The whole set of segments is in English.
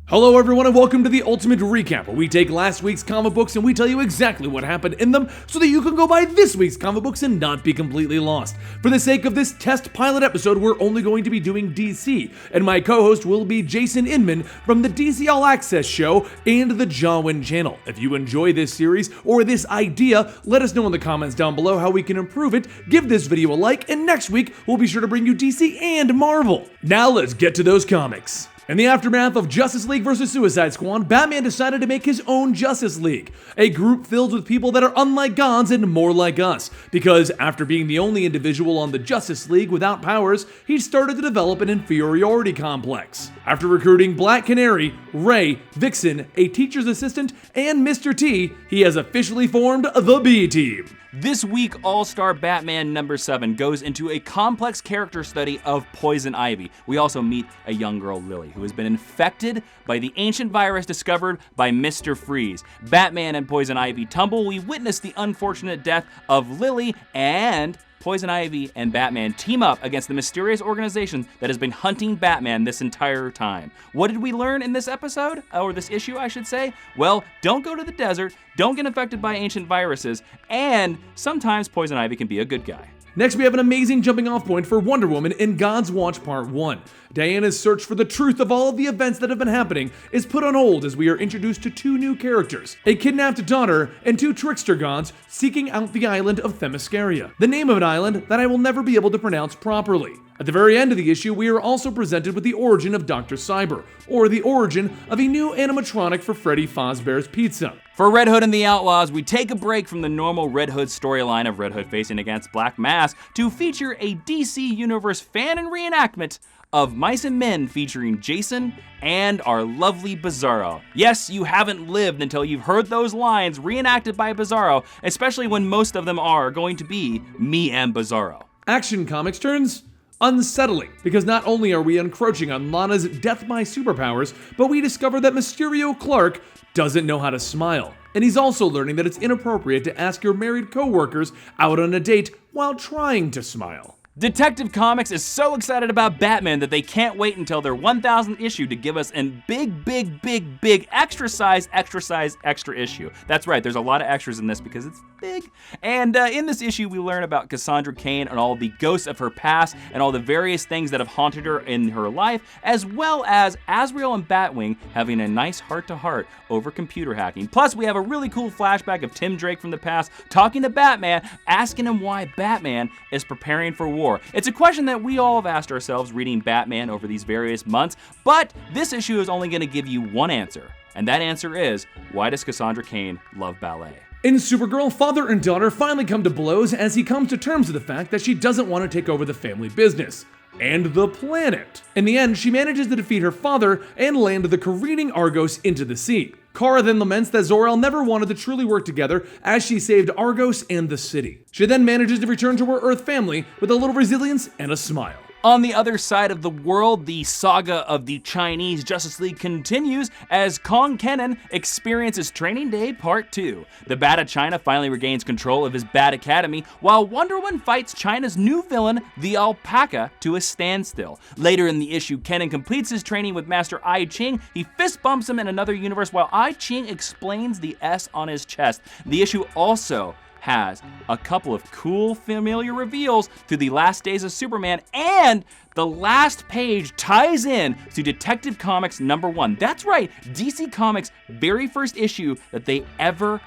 Hello everyone and welcome to the Ultimate Recap, where we take last week's comic books and we tell you exactly what happened in them so that you can go buy this week's comic books and not be completely lost. For the sake of this test pilot episode, we're only going to be doing DC, and my co-host will be Jason Inman from the DC All Access show and the Jawin channel. If you enjoy this series or this idea, let us know in the comments down below how we can improve it, give this video a like, and next week we'll be sure to bring you DC and Marvel. Now let's get to those comics. In the aftermath of Justice League vs. Suicide Squad, Batman decided to make his own Justice League, a group filled with people that are unlike gods and more like us, because after being the only individual on the Justice League without powers, he started to develop an inferiority complex. After recruiting Black Canary, Ray, Vixen, a teacher's assistant, and Mr. T, he has officially formed the B-Team. This week, All-Star Batman number 7 goes into a complex character study of Poison Ivy. We also meet a young girl, Lily, who has been infected by the ancient virus discovered by Mr. Freeze. Batman and Poison Ivy tumble. We witness the unfortunate death of Lily, and Poison Ivy and Batman team up against the mysterious organization that has been hunting Batman this entire time. What did we learn in this episode? Or this issue, I should say? Well, don't go to the desert, don't get infected by ancient viruses, and sometimes Poison Ivy can be a good guy. Next, we have an amazing jumping off point for Wonder Woman in God's Watch Part 1. Diana's search for the truth of all of the events that have been happening is put on hold as we are introduced to two new characters, a kidnapped daughter and two trickster gods seeking out the island of Themyscira, the name of an island that I will never be able to pronounce properly. At the very end of the issue, we are also presented with the origin of Dr. Cyborg, or the origin of a new animatronic for Freddy Fazbear's Pizza. For Red Hood and the Outlaws, we take a break from the normal Red Hood storyline of Red Hood facing against Black Mask to feature a DC Universe fan and reenactment of Mice and Men featuring Jason and our lovely Bizarro. Yes, you haven't lived until you've heard those lines reenacted by Bizarro, especially when most of them are going to be me and Bizarro. Action Comics turns unsettling, because not only are we encroaching on Lana's death by superpowers, but we discover that Mysterio Clark doesn't know how to smile. And he's also learning that it's inappropriate to ask your married co-workers out on a date while trying to smile. Detective Comics is so excited about Batman that they can't wait until their 1000th issue to give us a big extra size extra issue. That's right, there's a lot of extras in this because it's big. And in this issue, we learn about Cassandra Cain and all the ghosts of her past and all the various things that have haunted her in her life, as well as Azrael and Batwing having a nice heart-to-heart over computer hacking. Plus, we have a really cool flashback of Tim Drake from the past talking to Batman, asking him why Batman is preparing for war. It's a question that we all have asked ourselves reading Batman over these various months, but this issue is only going to give you one answer, and that answer is, why does Cassandra Cain love ballet? In Supergirl, father and daughter finally come to blows as he comes to terms with the fact that she doesn't want to take over the family business and the planet. In the end, she manages to defeat her father and land the careening Argos into the sea. Kara then laments that Zor-El never wanted to truly work together as she saved Argos and the city. She then manages to return to her Earth family with a little resilience and a smile. On the other side of the world, the saga of the Chinese Justice League continues as Kong Kenan experiences Training Day Part 2. The Bat of China finally regains control of his Bat Academy, while Wonder Woman fights China's new villain, the Alpaca, to a standstill. Later in the issue, Kenan completes his training with Master I Ching. He fist bumps him in another universe while I Ching explains the S on his chest. The issue also has a couple of cool familiar reveals through the last days of Superman, and the last page ties in to Detective Comics number 1. That's right, DC Comics' very first issue that they ever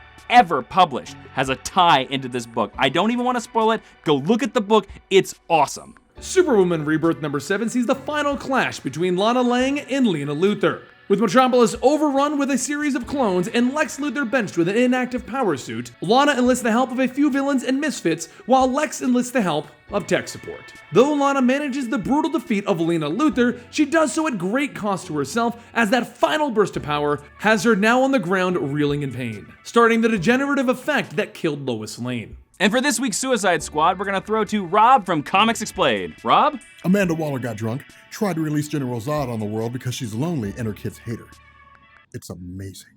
published has a tie into this book. I don't even want to spoil it. Go look at the book. It's awesome. Superwoman Rebirth number 7 sees the final clash between Lana Lang and Lena Luthor. With Metropolis overrun with a series of clones and Lex Luthor benched with an inactive power suit, Lana enlists the help of a few villains and misfits, while Lex enlists the help of tech support. Though Lana manages the brutal defeat of Lena Luthor, she does so at great cost to herself, as that final burst of power has her now on the ground reeling in pain, starting the degenerative effect that killed Lois Lane. And for this week's Suicide Squad, we're gonna throw to Rob from Comics Explained. Rob? Amanda Waller got drunk, tried to release General Zod on the world because she's lonely and her kids hate her. It's amazing.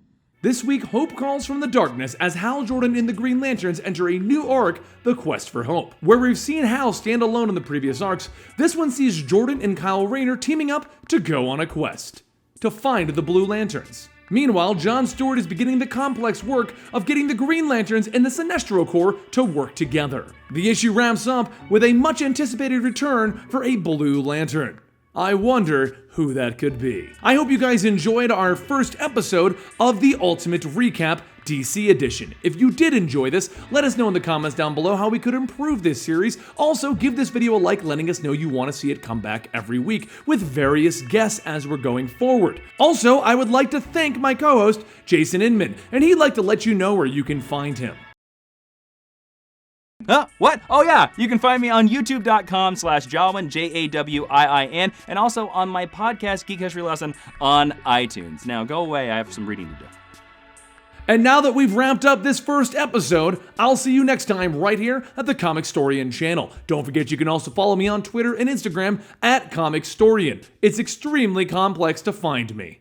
This week, hope calls from the darkness as Hal Jordan and the Green Lanterns enter a new arc, The Quest for Hope. Where we've seen Hal stand alone in the previous arcs, this one sees Jordan and Kyle Rayner teaming up to go on a quest. to find the Blue Lanterns. Meanwhile, John Stewart is beginning the complex work of getting the Green Lanterns and the Sinestro Corps to work together. The issue wraps up with a much anticipated return for a Blue Lantern. I wonder who that could be. I hope you guys enjoyed our first episode of the Ultimate Recap DC Edition. If you did enjoy this, let us know in the comments down below how we could improve this series. Also, give this video a like, letting us know you want to see it come back every week with various guests as we're going forward. Also, I would like to thank my co-host, Jason Inman, and he'd like to let you know where you can find him. What? Oh yeah, you can find me on youtube.com/Jawin, Jawin, and also on my podcast, Geek History Lesson, on iTunes. Now go away, I have some reading to do. And now that we've wrapped up this first episode, I'll see you next time right here at the Comicstorian channel. Don't forget you can also follow me on Twitter and Instagram at Comicstorian. It's extremely complex to find me.